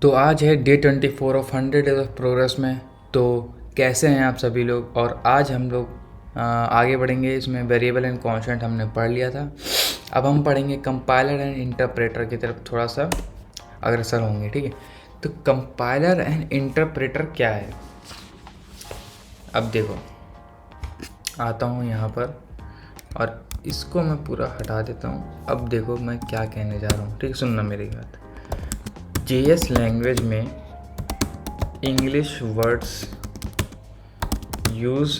तो आज है day 24 of 100 days of progress में। तो कैसे हैं आप सभी लोग। और आज हम लोग आगे बढ़ेंगे। इसमें वेरिएबल एंड कांस्टेंट हमने पढ़ लिया था। अब हम पढ़ेंगे कंपाइलर एंड इंटरप्रेटर की तरफ थोड़ा सा अग्रसर होंगे। ठीक है, तो कंपाइलर एंड इंटरप्रेटर क्या है। अब देखो, आता हूँ यहाँ पर और इसको मैं पूरा हटा देता हूँ। अब देखो मैं क्या कहने जा रहा हूँ। ठीक है, सुनना मेरी बात। JS लैंग्वेज में इंग्लिश वर्ड्स यूज़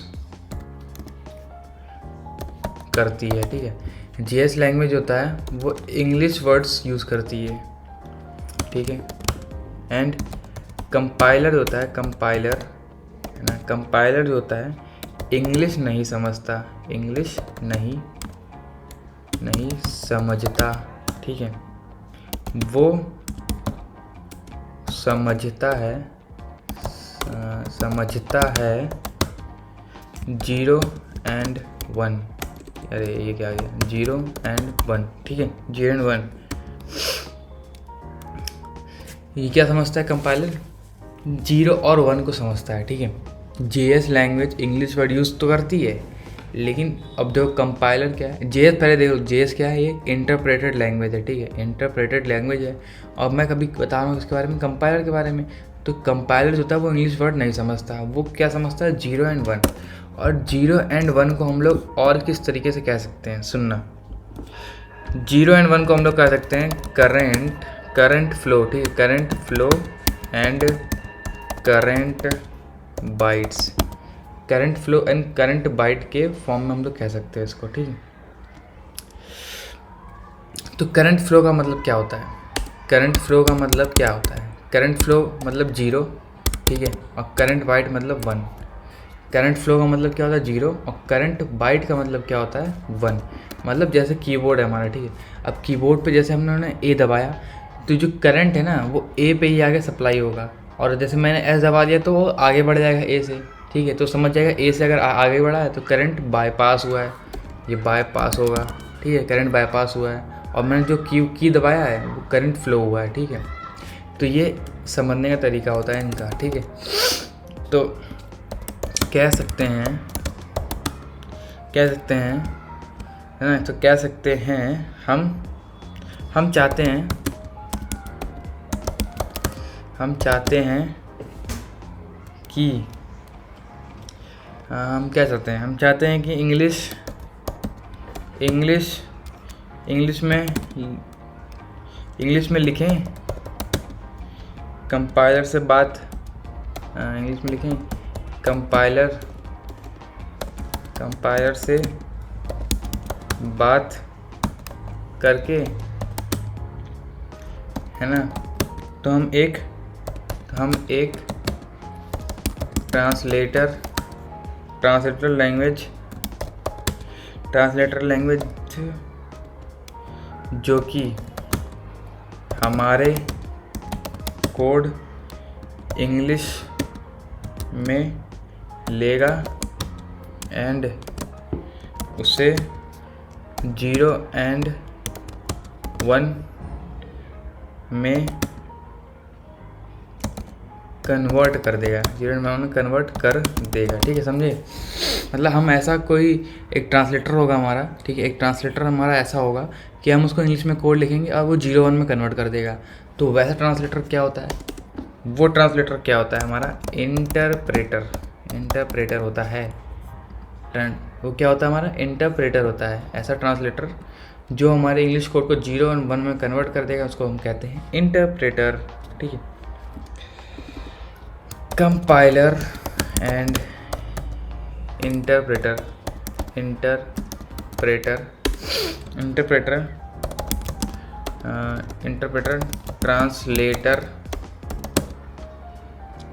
करती है। ठीक है, JS लैंग्वेज होता है वो इंग्लिश वर्ड्स यूज़ करती है। ठीक है, एंड कंपाइलर होता है, कंपाइलर है ना, कंपाइलर जो होता है इंग्लिश नहीं समझता, इंग्लिश नहीं समझता। ठीक है, वो समझता है 0 एंड 1। अरे ये क्या गया, 0 एंड 1। ठीक है, 0 एंड 1 ये क्या समझता है कंपाइलर, 0 और 1 को समझता है। ठीक है, JS language English word use तो करती है, लेकिन अब देखो कंपाइलर क्या है। JS पहले देखो, JS क्या है, ये इंटरप्रेटेड लैंग्वेज है। ठीक है, इंटरप्रेटेड लैंग्वेज है। और मैं कभी बता रहा हूँ इसके बारे में, कंपाइलर के बारे में। तो कंपाइलर जो होता है वो इंग्लिश वर्ड नहीं समझता, वो क्या समझता है, 0 एंड 1। और 0 एंड 1 को हम लोग और किस तरीके से कह सकते हैं, सुनना। 0 एंड 1 को हम लोग कह सकते हैं करंट फ्लो। ठीक है, current flow and current bites. Current flow and current bite के फॉर्म में हम लोग कह सकते हैं इसको। ठीक है, तो करंट फ्लो का मतलब क्या होता है, करंट फ्लो का मतलब क्या होता है, करंट फ्लो मतलब 0। ठीक है, और करंट बाइट मतलब 1। करंट फ्लो का मतलब क्या होता है, 0, और करंट बाइट का मतलब क्या होता है, 1। मतलब जैसे कीबोर्ड है हमारा। ठीक है, अब कीबोर्ड पे जैसे हमने ए दबाया तो जो करंट है ना वो ए पे ही आगे सप्लाई होगा, और जैसे मैंने एस दबा दिया तो वो आगे बढ़ जाएगा ए से। ठीक है, तो समझ जाएगा ए से अगर आगे बढ़ा है तो करंट बाईपास हुआ है, ये बाईपास होगा। ठीक है, करंट बाईपास हुआ है, और मैंने जो की दबाया है वो करंट फ्लो हुआ है। ठीक है, तो ये समझने का तरीका होता है इनका। ठीक है, तो कह सकते हैं है ना, तो कह सकते हैं हम चाहते हैं कि हम क्या चाहते हैं, हम चाहते हैं कि इंग्लिश में लिखें, कंपाइलर से बात इंग्लिश में लिखें, कंपाइलर से बात करके, है ना। तो हम एक ट्रांसलेटर लैंग्वेज जो कि हमारे कोड इंग्लिश में लेगा एंड उसे 0 एंड 1 में कन्वर्ट कर देगा, 0 एंड 1 में कन्वर्ट कर देगा। ठीक है, समझे। मतलब हम ऐसा कोई एक ट्रांसलेटर होगा हमारा। ठीक है, एक ट्रांसलेटर हमारा ऐसा होगा कि हम उसको इंग्लिश में कोड लिखेंगे और वो 0 1 में कन्वर्ट कर देगा। तो वैसा ट्रांसलेटर क्या होता है, वो ट्रांसलेटर क्या होता है हमारा, इंटरप्रेटर होता है। वो क्या होता है हमारा, इंटरप्रेटर होता है। ऐसा ट्रांसलेटर जो हमारे इंग्लिश कोड को 0 और 1 में कन्वर्ट कर देगा, उसको हम कहते हैं इंटरप्रेटर। ठीक है, कंपाइलर एंड इंटरप्रेटर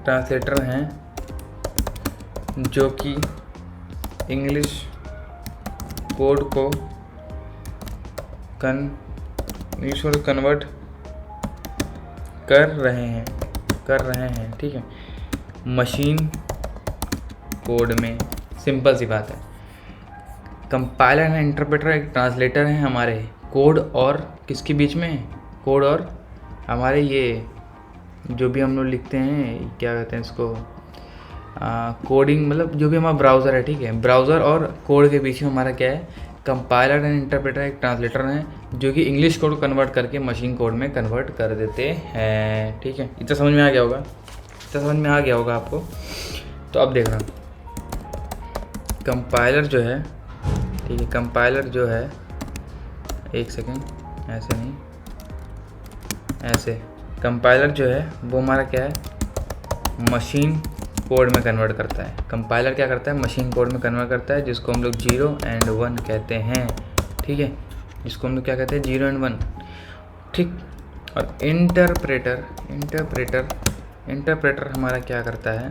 ट्रांसलेटर हैं जो कि इंग्लिश कोड को कन्वर्ट कर रहे हैं। ठीक है, मशीन कोड में। सिंपल सी बात है, कंपाइलर एंड इंटरप्रेटर एक ट्रांसलेटर हैं हमारे कोड और किसके बीच में, कोड और हमारे ये जो भी हम लोग लिखते हैं, क्या कहते हैं इसको, कोडिंग, मतलब जो भी हमारा ब्राउज़र है, ठीक है, ब्राउज़र और कोड के बीच में हमारा क्या है, कंपाइलर एंड इंटरप्रेटर, एक ट्रांसलेटर है जो कि इंग्लिश कोड को कन्वर्ट करके मशीन कोड में कन्वर्ट कर देते हैं। ठीक है, इतना समझ में आ गया होगा, इतना समझ में आ गया होगा आपको। तो अब देखना, कंपाइलर जो है, ठीक है, कंपाइलर जो है, एक सेकेंड, ऐसे नहीं, ऐसे, कंपाइलर जो है वो हमारा क्या है, मशीन कोड में कन्वर्ट करता है। कंपाइलर क्या करता है, मशीन कोड में कन्वर्ट करता है, जिसको हम लोग 0 एंड 1 कहते हैं। ठीक है, जिसको हम लोग क्या कहते हैं, 0 एंड 1। ठीक, और इंटरप्रेटर हमारा क्या करता है,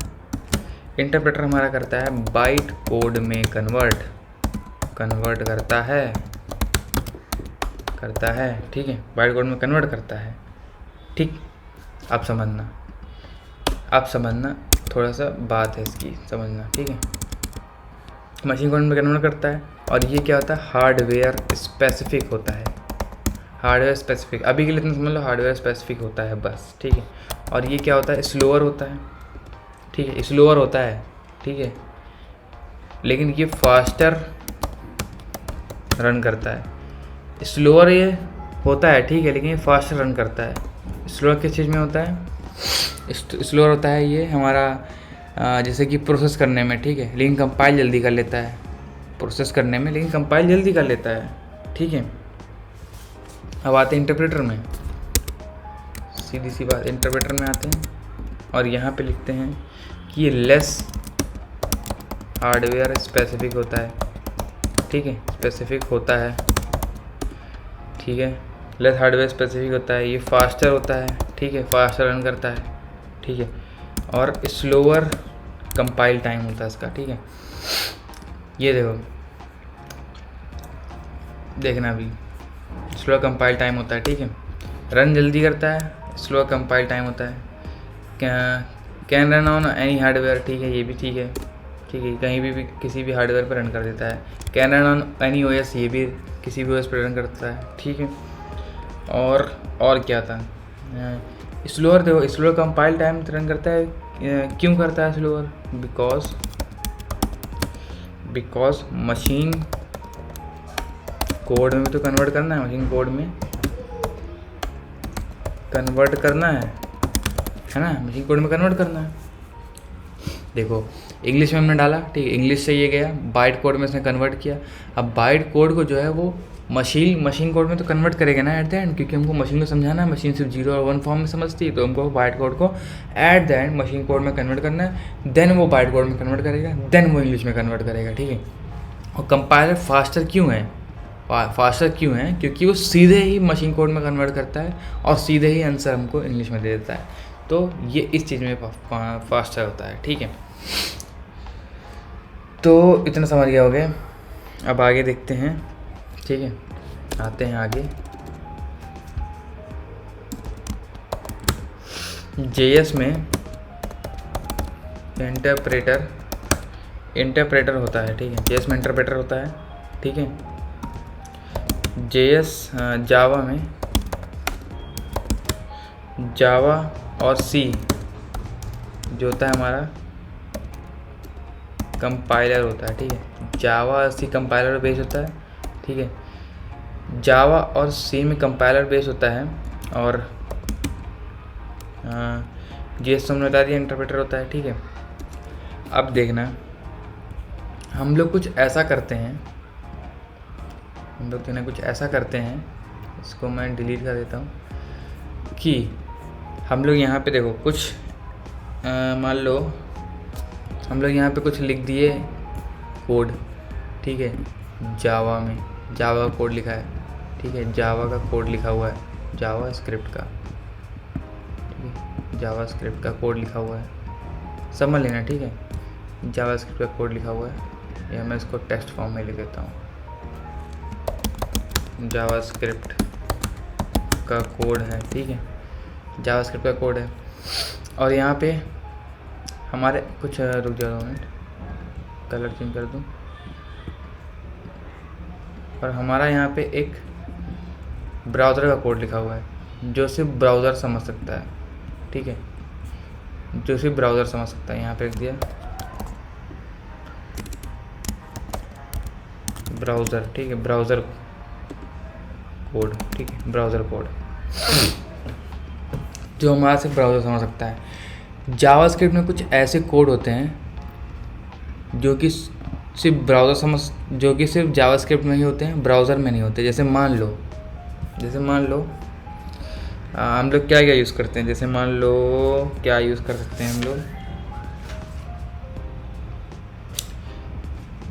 इंटरप्रेटर हमारा करता है बाइट कोड में कन्वर्ट करता है। ठीक है, बाइट कोड में कन्वर्ट करता है। ठीक, आप समझना, थोड़ा सा बात है इसकी, समझना। ठीक है, मशीन कोड में कन्वर्ट करता है, और ये क्या होता है, हार्डवेयर स्पेसिफिक होता है। हार्डवेयर स्पेसिफिक, अभी के लिए इतना समझ लो, हार्डवेयर स्पेसिफिक होता है बस। ठीक है, और ये क्या होता है, स्लोअर होता है। ठीक है, स्लोअर होता है। ठीक है, लेकिन ये फास्टर रन करता है। स्लोअर ये होता है, ठीक है, लेकिन ये फास्टर रन करता है। स्लोअर किस चीज़ में होता है, स्लोअर होता है ये हमारा जैसे कि प्रोसेस करने में, ठीक है, लेकिन कंपाइल जल्दी कर लेता है। प्रोसेस करने में लेकिन कंपाइल जल्दी कर लेता है। ठीक है, अब आते हैं इंटरप्रेटर में, सीधी सी बात, इंटरप्रेटर में आते हैं और यहाँ पे लिखते हैं कि ये लेस हार्डवेयर स्पेसिफिक होता है। ठीक है, स्पेसिफिक होता है। ठीक है, लेस हार्डवेयर स्पेसिफिक होता है, ये फास्टर होता है। ठीक है, फास्टर रन करता है। ठीक है, और स्लोअर कंपाइल टाइम होता है इसका। ठीक है, ये देखना अभी, स्लो कंपाइल टाइम होता है। ठीक है, रन जल्दी करता है, स्लो कंपाइल टाइम होता है। Can run on any hardware, ठीक है, ये भी ठीक है। ठीक है, कहीं भी किसी भी हार्डवेयर पर रन कर देता है। Can run on any OS, ये भी किसी भी ओएस पर रन करता है। ठीक है, और क्या था, स्लोअर, देखो स्लोअर कंपाइल टाइम रन करता है। क्यों करता है स्लोअर, बिकॉज मशीन कोड में तो कन्वर्ट करना है, मशीन कोड में कन्वर्ट करना है ना, मशीन कोड में कन्वर्ट करना है। देखो इंग्लिश में हमने डाला, ठीक है, इंग्लिश से ये गया, बाइट कोड में इसने कन्वर्ट किया। अब बाइट कोड को जो है वो मशीन कोड में तो कन्वर्ट करेगा ना एट द एंड, क्योंकि हमको मशीन को समझाना है। मशीन सिर्फ 0 और 1 फॉर्म में समझती है, तो हमको बाइट कोड को at the end machine code में कन्वर्ट करना है। देन वो बाइट कोड में कन्वर्ट करेगा, देन वो इंग्लिश में कन्वर्ट करेगा। ठीक है, और कंपाइलर फास्टर क्यों है, क्योंकि वो सीधे ही मशीन कोड में कन्वर्ट करता है और सीधे ही आंसर हमको इंग्लिश में दे देता है। तो ये इस चीज़ में फास्टर होता है। ठीक है, तो इतना समझ गया हो गया। अब आगे देखते हैं। ठीक है, आते हैं आगे। जेएस में इंटरप्रेटर होता है। ठीक है, जेएस में इंटरप्रेटर होता है। ठीक है, जावा में जावा और सी जो होता है हमारा कंपाइलर होता है। ठीक है, जावा और सी कंपाइलर बेस होता है। ठीक है, जावा और सी में कंपाइलर बेस होता है, और जेएस हमने बता दिया इंटरप्रेटर होता है। ठीक है, अब देखना, हम लोग कुछ ऐसा करते हैं, इसको मैं डिलीट कर देता हूँ, कि हम लोग यहाँ पे देखो कुछ मान लो हम लोग यहाँ पे कुछ लिख दिए कोड। ठीक है, जावा में जावा का कोड लिखा है। ठीक है, जावा का कोड लिखा हुआ है, जावा स्क्रिप्ट का। ठीक है, जावा स्क्रिप्ट का कोड लिखा हुआ है, समझ लेना। ठीक है, जावा स्क्रिप्ट का कोड लिखा हुआ है, या मैं इसको टेक्स्ट फॉर्म में लिख देता हूँ। जावा स्क्रिप्ट का कोड है। ठीक है, जावा स्क्रिप्ट का कोड है, और यहाँ पे हमारे कुछ रुक जाओ 2 मिनट, कलर चेंज कर दूँ, और हमारा यहाँ पे एक ब्राउज़र का कोड लिखा हुआ है जो सिर्फ ब्राउज़र समझ सकता है। ठीक है, जो सिर्फ ब्राउज़र समझ सकता है। यहाँ पे लिख दिया ब्राउज़र, ठीक है, ब्राउज़र कोड, ठीक है, ब्राउज़र कोड जो हमारा सिर्फ ब्राउज़र समझ सकता है। जावास्क्रिप्ट में कुछ ऐसे कोड होते हैं जो कि सिर्फ जावास्क्रिप्ट में ही होते हैं, ब्राउज़र में नहीं होते। जैसे मान लो हम लोग क्या यूज़ करते हैं, जैसे मान लो क्या यूज़ कर सकते हैं हम लोग,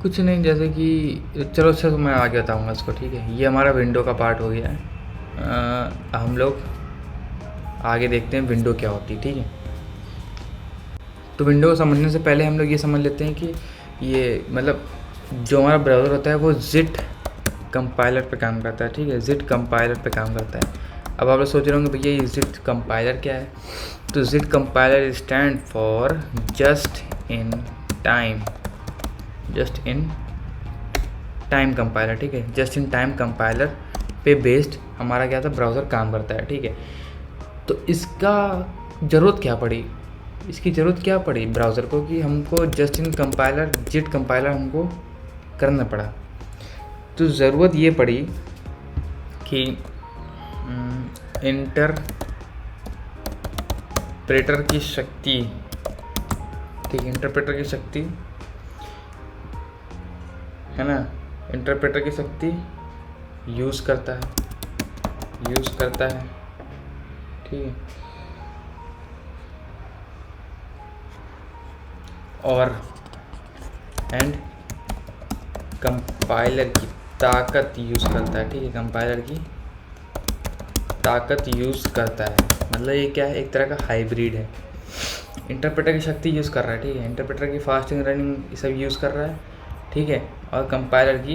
कुछ नहीं, जैसे कि चलो अच्छा तो मैं आगे बताऊँगा इसको, ठीक है। ये हमारा विंडो का पार्ट हो गया है। हम लोग आगे देखते हैं विंडो क्या होती है, ठीक है। तो विंडो को समझने से पहले हम लोग ये समझ लेते हैं कि ये मतलब जो हमारा ब्राउज़र होता है वो जिट कंपाइलर पे काम करता है, ठीक है, जिट कंपाइलर पे काम करता है। अब आप लोग सोच रहे होंगे भैया ये जिट कंपाइलर क्या है। तो JIT compiler stand for just in time compiler, ठीक है। जस्ट इन टाइम कंपाइलर पे बेस्ड हमारा क्या था, ब्राउज़र काम करता है, ठीक है। तो इसकी ज़रूरत क्या पड़ी ब्राउज़र को कि हमको जस्ट इन कंपाइलर जिट कंपाइलर हमको करना पड़ा। तो ज़रूरत ये पड़ी कि इंटरप्रेटर की शक्ति, ठीक है, इंटरप्रेटर की शक्ति है ना, इंटरप्रेटर की शक्ति यूज़ करता है, ठीक है, और एंड कंपाइलर की ताकत यूज़ करता है, ठीक है, कंपाइलर की ताकत यूज़ करता है। मतलब ये क्या है, एक तरह का हाइब्रिड है। इंटरप्रेटर की शक्ति यूज़ कर रहा है, ठीक है, इंटरप्रेटर की फास्टिंग रनिंग सब यूज़ कर रहा है, ठीक है, और कंपाइलर की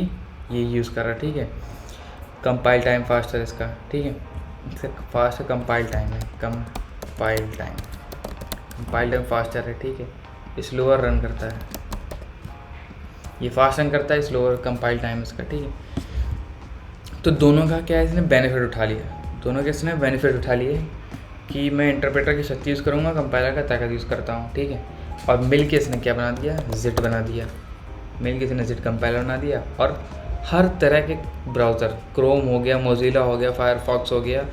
ये यूज़ कर रहा है, ठीक है। कंपाइल टाइम फास्टर इसका, ठीक है, इसका फास्ट कंपाइल टाइम है, कंपाइल टाइम फास्टर है, ठीक है, स्लोअर रन करता है, ये फास्ट रन करता है, स्लोअर कंपाइल टाइम इसका, ठीक है। तो दोनों का क्या है, इसने बेनिफिट उठा लिया कि मैं इंटरप्रेटर की शक्ति यूज़ करूँगा, कंपाइलर का ताकत यूज़ करता हूँ, ठीक है। और मिल के इसने क्या बना दिया, जिट बना दिया, मिल के इसने जिट कंपाइलर बना दिया। और हर तरह के ब्राउज़र, क्रोम हो गया, मोज़िला हो गया, फायरफॉक्स हो गया,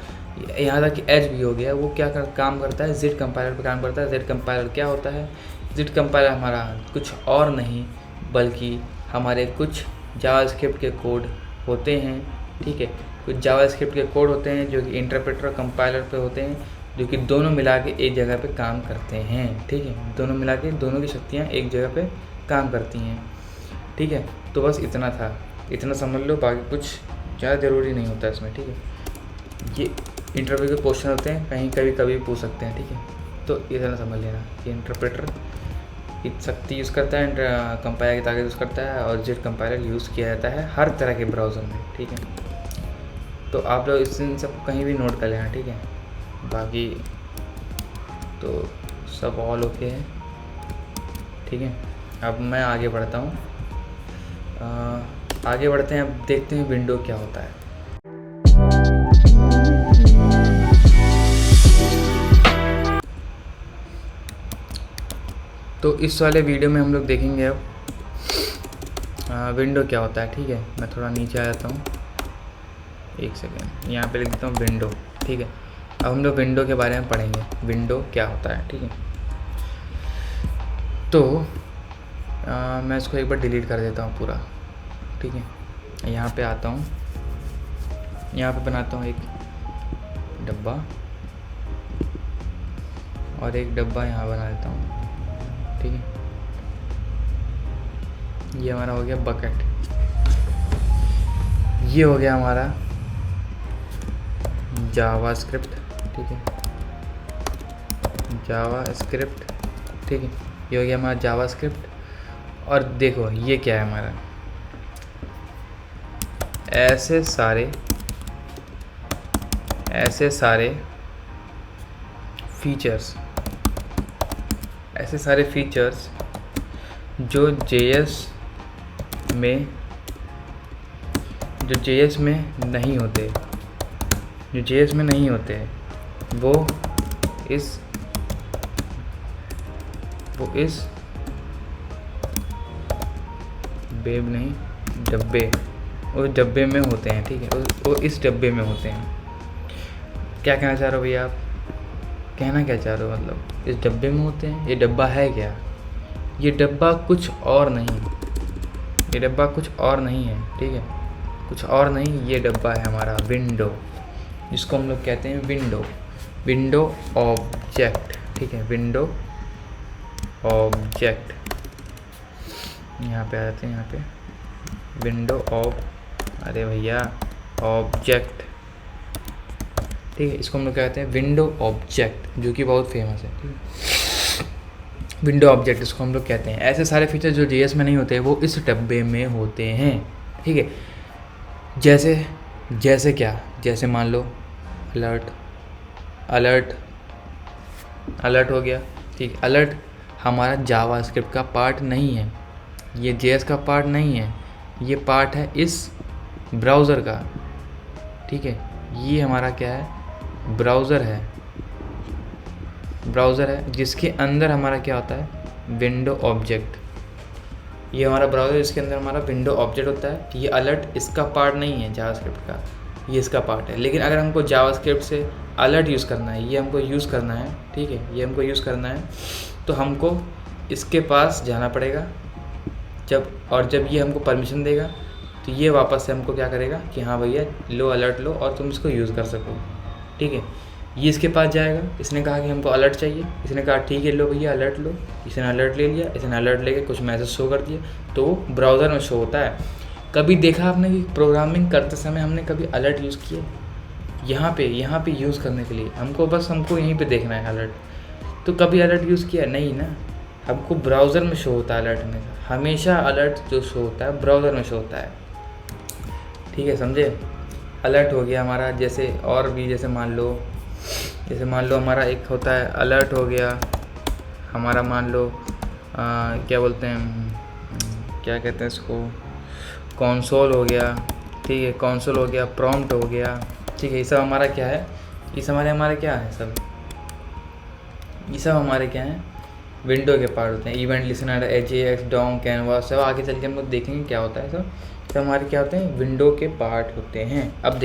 यहाँ तक कि एज भी हो गया, वो क्या काम करता है, जिट कंपाइलर पे काम करता है। जिट कंपाइलर क्या होता है, जिट कंपाइलर हमारा कुछ और नहीं बल्कि हमारे कुछ जावास्क्रिप्ट के कोड होते हैं, ठीक है, कुछ जावास्क्रिप्ट के कोड होते हैं जो कि इंटरप्रेटर और कंपाइलर पे होते हैं, जो कि दोनों मिला के एक जगह पे काम करते हैं, ठीक है, दोनों मिला के दोनों की शक्तियाँ एक जगह पे काम करती हैं, ठीक है। तो बस इतना था, इतना समझ लो, बाकी कुछ ज़्यादा ज़रूरी नहीं होता इसमें, ठीक है। ये इंटरव्यू के क्वेश्चन होते हैं, कहीं कभी पूछ सकते हैं, ठीक है। तो इतना समझ लेना कि इंटरप्रेटर की शक्ति यूज़ करता है, कंपाइलर की ताकत यूज़ करता है, और जिट कंपाइलर यूज़ किया जाता है हर तरह के ब्राउज़र में, ठीक है। तो आप लोग इन सब कहीं भी नोट कर लेना, ठीक है। बाकी तो सब ऑल ओके है, ठीक है। अब मैं आगे बढ़ता हूँ, आगे बढ़ते हैं, अब देखते हैं विंडो क्या होता है। तो इस वाले वीडियो में हम लोग देखेंगे अब विंडो क्या होता है, ठीक है। मैं थोड़ा नीचे आ जाता हूँ, एक सेकेंड, यहाँ पे लिख देता हूँ विंडो, ठीक है। अब हम लोग विंडो के बारे में पढ़ेंगे, विंडो क्या होता है, ठीक है। तो मैं इसको एक बार डिलीट कर देता हूँ पूरा, ठीक है। यहाँ पे आता हूँ, यहाँ पे बनाता हूँ एक डब्बा, और एक डब्बा यहाँ बना देता हूँ, ठीक है। ये हमारा हो गया बकेट, ये हो गया हमारा जावास्क्रिप्ट, ठीक है, जावास्क्रिप्ट, ठीक है, ये हो गया हमारा जावास्क्रिप्ट। और देखो ये क्या है हमारा, ऐसे सारे फीचर्स जो जेएस में नहीं होते, वो इस वो इस बेब नहीं डब्बे, उस डब्बे में होते हैं, ठीक है, वो इस डब्बे में होते हैं। क्या कहना चाह रहे हो भैया आप? कहना क्या चाह रहे हो? मतलब इस डब्बे में होते हैं। ये डब्बा है क्या? ये डब्बा कुछ और नहीं, ये डब्बा कुछ और नहीं है, ठीक है, कुछ और नहीं। ये डब्बा है हमारा विंडो, जिसको हम लोग कहते हैं विंडो, विंडो ऑब्जेक्ट, ठीक है, विंडो ऑब्जेक्ट। यहाँ पे आ जाते हैं, यहाँ पे विंडो अरे भैया ऑब्जेक्ट, ठीक है, इसको हम लोग कहते हैं विंडो ऑब्जेक्ट, जो कि बहुत फेमस है, ठीक है, विंडो ऑब्जेक्ट इसको हम लोग कहते हैं। ऐसे सारे फीचर जो JS में नहीं होते वो इस डब्बे में होते हैं, ठीक है। जैसे क्या, जैसे मान लो अलर्ट हो गया, ठीक है। अलर्ट हमारा जावास्क्रिप्ट का पार्ट नहीं है, ये JS का पार्ट नहीं है, ये पार्ट है इस ब्राउज़र का, ठीक है। ये हमारा क्या है? ब्राउज़र है जिसके अंदर हमारा क्या होता है? Window object. ये हमारा ब्राउज़र, इसके अंदर हमारा विंडो ऑब्जेक्ट होता है। ये अलर्ट इसका पार्ट नहीं है जावास्क्रिप्ट का, ये इसका पार्ट है। लेकिन अगर हमको जावास्क्रिप्ट से अलर्ट यूज़ करना है, ये हमको यूज़ करना है, ठीक है, ये हमको यूज़ करना है, तो हमको इसके पास जाना पड़ेगा। जब ये हमको परमिशन देगा तो ये वापस से हमको क्या करेगा कि हाँ भैया लो अलर्ट लो और तुम इसको यूज़ कर सको, ठीक है। ये इसके पास जाएगा, इसने कहा कि हमको अलर्ट चाहिए, इसने कहा ठीक है लो भैया अलर्ट लो, इसने अलर्ट ले लिया, इसने अलर्ट लेके कुछ मैसेज शो कर दिया, तो ब्राउज़र में शो होता है। कभी देखा आपने कि प्रोग्रामिंग करते समय हमने कभी अलर्ट यूज़ किया? यहाँ पे यूज़ करने के लिए हमको यहीं पे देखना है अलर्ट, तो कभी अलर्ट यूज़ किया नहीं ना। हमको ब्राउज़र में शो होता है अलर्ट, हमेशा अलर्ट जो शो होता है ब्राउज़र में शो होता है, ठीक है, समझे। अलर्ट हो गया हमारा। जैसे और भी, जैसे मान लो हमारा एक होता है अलर्ट हो गया हमारा, मान लो क्या बोलते हैं, क्या कहते हैं इसको, कंसोल हो गया, ठीक है, कंसोल हो गया, प्रॉम्प्ट हो गया, ठीक है। ये सब हमारा क्या है? ये सब हमारे क्या है? ये सब हमारे क्या हैं? विंडो के पार्ट होते हैं। Event listener, AJAX, DOM, canvas, सब आगे चल के हम लोग देखेंगे क्या होता है। सब हमारे क्या होते हैं? विंडो के पार्ट होते हैं। अब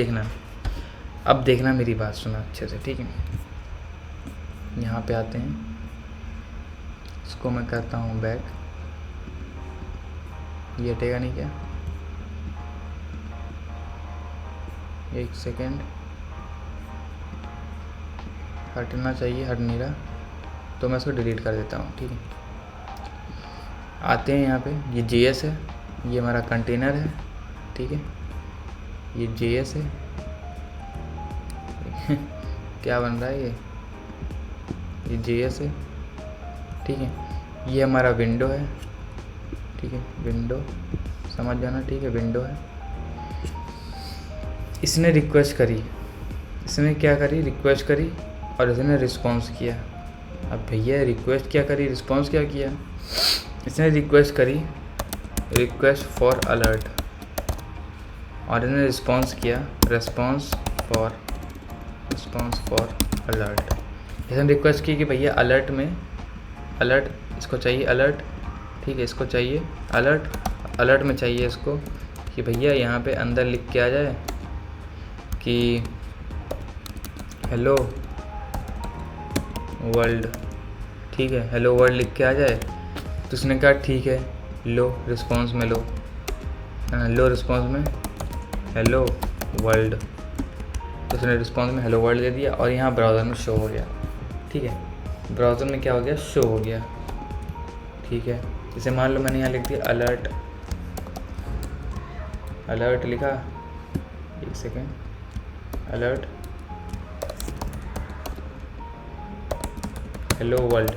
देखना मेरी बात सुना अच्छे से, ठीक है। यहाँ पे आते हैं, इसको मैं करता हूँ बैक, ये हटेगा नहीं क्या? एक सेकेंड, हटना चाहिए, हट नहीं रहा, तो मैं इसको डिलीट कर देता हूँ, ठीक है। आते हैं यहाँ पे, ये JS है, ये हमारा कंटेनर है, ठीक है, ये JS है क्या बन रहा है ये JS है, ठीक है। ये हमारा विंडो है, ठीक है, विंडो समझ जाना, ठीक है, विंडो है। इसने रिक्वेस्ट करी, इसने क्या करी? रिक्वेस्ट करी और इसने रिस्पॉन्स किया। अब भैया रिक्वेस्ट क्या करी, रिस्पॉन्स क्या किया? इसने रिक्वेस्ट करी, रिक्वेस्ट फॉर अलर्ट, और इसने रिस्पॉन्स किया, रिस्पॉन्स फॉर अलर्ट। इसने रिक्वेस्ट की कि भैया अलर्ट में, अलर्ट इसको चाहिए अलर्ट, ठीक है, इसको चाहिए अलर्ट में चाहिए इसको कि भैया यहाँ पे अंदर लिख के आ जाए कि हेलो वर्ल्ड, ठीक है, हेलो वर्ल्ड लिख के आ जाए। तो उसने कहा ठीक है, लो रिस्पॉन्स में लो रिस्पॉन्स में हेलो वर्ल्ड, तो उसने रिस्पॉन्स में हेलो वर्ल्ड दे दिया और यहाँ ब्राउज़र में शो हो गया, ठीक है, ब्राउज़र में क्या हो गया? शो हो गया, ठीक है। जैसे मान लो मैंने यहाँ लिख दिया अलर्ट लिखा, एक सेकेंड, अलर्ट हेलो वर्ल्ड,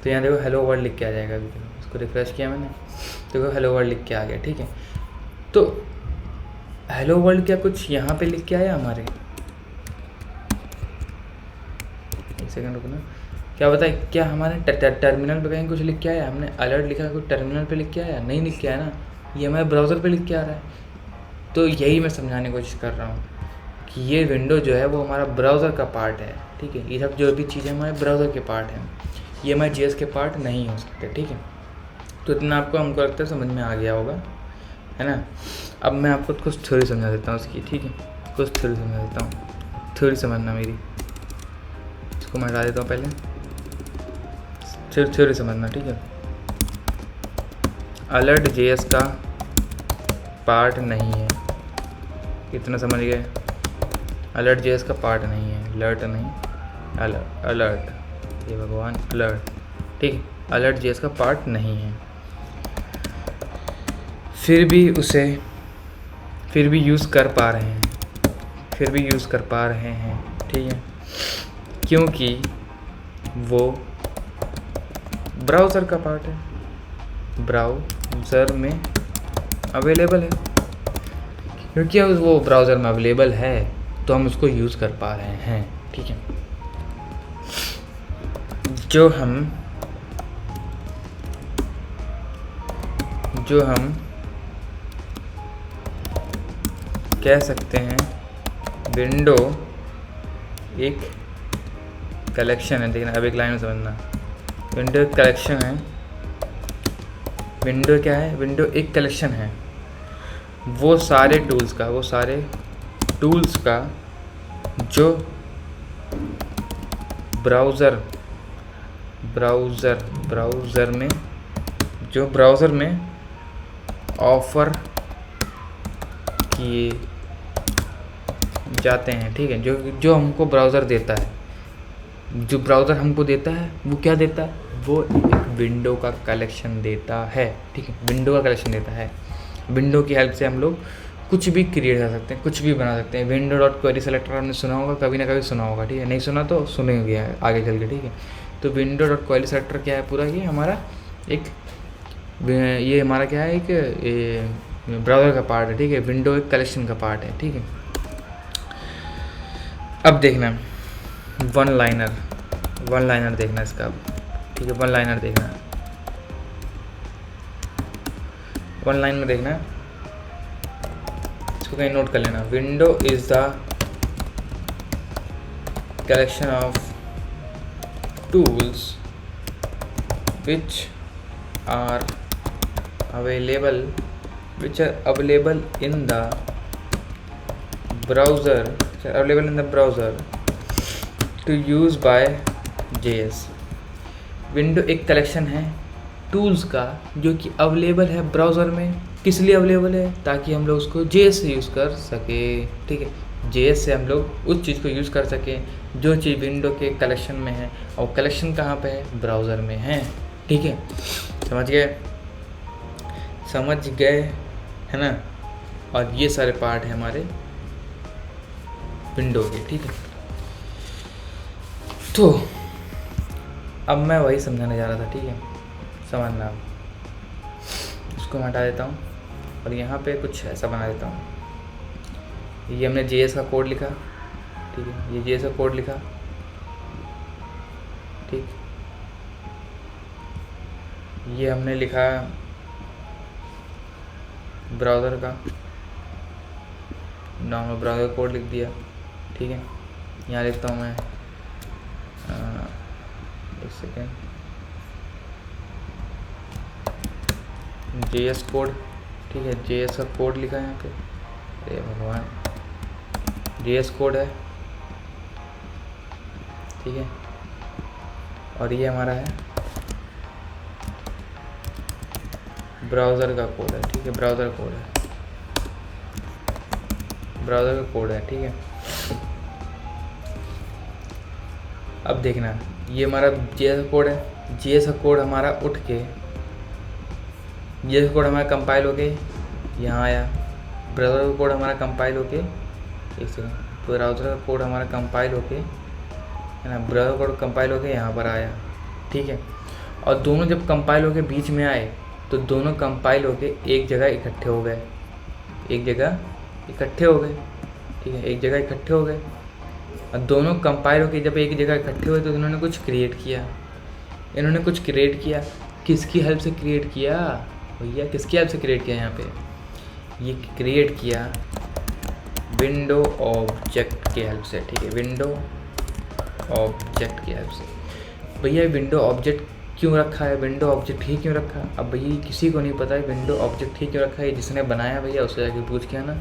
तो यहाँ देखो हेलो वर्ल्ड लिख के आ जाएगा। अभी इसको रिफ्रेश किया मैंने, देखो हेलो वर्ल्ड लिख के आ गया, ठीक है। तो हेलो वर्ल्ड क्या कुछ यहाँ पे लिख के आया हमारे? एक सेकंड रुकना, क्या बताए, क्या हमारे टर्मिनल पे कहीं कुछ लिख के आया? हमने अलर्ट लिखा, कुछ टर्मिनल पे लिख के आया? नहीं लिख के आया ना, ये हमारे ब्राउज़र पे लिख के आ रहा है। तो यही मैं समझाने की कोशिश कर रहा हूँ कि ये विंडो जो है वो हमारा ब्राउज़र का पार्ट है, ठीक है। ये सब जो भी चीज़ें हमारे ब्राउज़र के पार्ट हैं। ये हमारे JS के पार्ट नहीं हो सकते, ठीक है। तो इतना आपको हमको लगता है समझ में आ गया होगा, है ना। अब मैं आपको कुछ थ्योरी समझा देता हूँ उसकी, ठीक है। कुछ थ्योरी समझा देता हूँ, थ्योरी समझना मेरी। इसको मैं हटा देता हूँ पहले, फिर थ्योरी समझना, ठीक है। अलर्ट JS का पार्ट नहीं है, इतना समझ गए। अलर्ट JS का पार्ट नहीं है, अलर्ट नहीं, अलर्ट, अलर्ट, ये भगवान, अलर्ट, ठीक है। अलर्ट JS का पार्ट नहीं है, फिर भी यूज़ कर पा रहे हैं, ठीक है, क्योंकि वो ब्राउज़र का पार्ट है, ब्राउज़र में अवेलेबल है। क्योंकि वो ब्राउज़र में अवेलेबल है तो हम उसको यूज़ कर पा रहे हैं, ठीक है। जो हम कह सकते हैं विंडो एक कलेक्शन है, देखना अब एक लाइन में समझना। विंडो एक कलेक्शन है, विंडो क्या है, विंडो एक कलेक्शन है वो सारे टूल्स का जो ब्राउज़र में ऑफ़र किए जाते हैं, ठीक है। जो हमको ब्राउज़र देता है, जो ब्राउज़र हमको देता है वो क्या देता है, वो एक विंडो का कलेक्शन देता है, ठीक है। विंडो का कलेक्शन देता है। विंडो की हेल्प से हम लोग कुछ भी क्रिएट कर सकते हैं, कुछ भी बना सकते हैं। विंडो डॉट क्वेरी सेलेक्टर आपने सुना होगा, कभी ना कभी सुना होगा, ठीक है। नहीं सुना तो सुनेंगे आगे चल के, ठीक है। तो विंडो डॉट क्वेरी सेलेक्टर क्या है, पूरा ये हमारा ये हमारा क्या है, एक ब्राउज़र का पार्ट है, ठीक है। विंडो एक कलेक्शन का पार्ट है, ठीक है। अब देखना वन लाइनर देखना इसका, अब ठीक है। वन लाइनर देखना, वन लाइन में देखना, इसको कहीं नोट कर लेना। Window is the collection of tools which are available in the browser to use by JS। Window एक कलेक्शन है टूल्स का जो कि अवेलेबल है ब्राउज़र में। किस लिए अवेलेबल है, ताकि हम लोग उसको JS से यूज़ कर सके, ठीक है। JS से हम लोग उस चीज़ को यूज़ कर सकें जो चीज़ विंडो के कलेक्शन में है, और कलेक्शन कहाँ पे है, ब्राउज़र में है, ठीक है। समझ गए, है ना। और ये सारे पार्ट हैं हमारे विंडो के, ठीक है। तो अब मैं वही समझाने जा रहा था, ठीक है। समझना, इसको मैं हटा देता हूँ और यहाँ पे कुछ ऐसा बना देता हूँ। ये हमने JS का कोड लिखा, ठीक है। ये JS का कोड लिखा, ठीक। ये हमने लिखा ब्राउज़र का नाम, ब्राउज़र कोड लिख दिया, ठीक है। यहाँ लिखता हूँ मैं, एक सेकेंड, JS कोड, ठीक है। JS का कोड लिखा है यहाँ पे, अरे भगवान, JS कोड है, ठीक है। और ये हमारा है ब्राउज़र का कोड है, ठीक है। ब्राउज़र का कोड है, ठीक है। अब देखना, ये हमारा JS का कोड है। JS का कोड हमारा उठ के, JS का कोड हमारा कंपाइल होके यहाँ आया। ब्राउज़र का कोड हमारा कंपाइल होके, एक सेकेंड, ब्राउज़र का कोड हमारा कंपाइल होके, है ना, ब्राउज़र कोड कंपाइल होके यहाँ पर आया, ठीक है। और दोनों जब कंपाइल होके बीच में आए तो दोनों कंपाइल होके एक जगह इकट्ठे हो गए, ठीक है। एक जगह इकट्ठे हो गए और दोनों कंपाइल होके जब एक जगह इकट्ठे हुए तो इन्होंने कुछ क्रिएट किया। किसकी हेल्प से क्रिएट किया भैया, किसकी हेल्प से क्रिएट किया, यहाँ पे ये क्रिएट किया विंडो ऑब्जेक्ट की हेल्प से, ठीक है। विंडो ऑब्जेक्ट की हेल्प से। भैया विंडो ऑब्जेक्ट क्यों रखा है, विंडो ऑब्जेक्ट ही क्यों रखा है। अब भैया किसी को नहीं पता है विंडो ऑब्जेक्ट ही क्यों रखा है, जिसने बनाया भैया उससे जाके पूछ के आना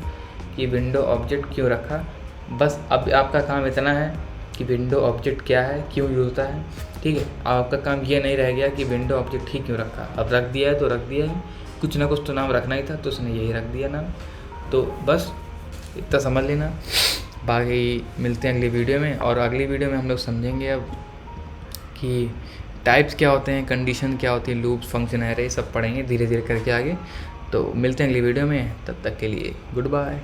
कि विंडो ऑब्जेक्ट क्यों रखा। बस अब आपका काम इतना है कि विंडो ऑब्जेक्ट क्या है, क्यों यूज होता है, ठीक है। आपका काम ये नहीं रह गया कि विंडो ऑब्जेक्ट ही क्यों रखा, अब रख दिया है तो रख दिया है, कुछ ना कुछ तो नाम रखना ही था तो उसने यही रख दिया नाम। तो बस इतना समझ लेना। बाकी मिलते हैं अगली वीडियो में, और अगली वीडियो में हम लोग समझेंगे अब कि टाइप्स क्या होते हैं, कंडीशन क्या होती है, लूप्स, फंक्शन, एरे, सब पढ़ेंगे धीरे धीरे करके आगे। तो मिलते हैं अगली वीडियो में, तब तक के लिए गुड बाय।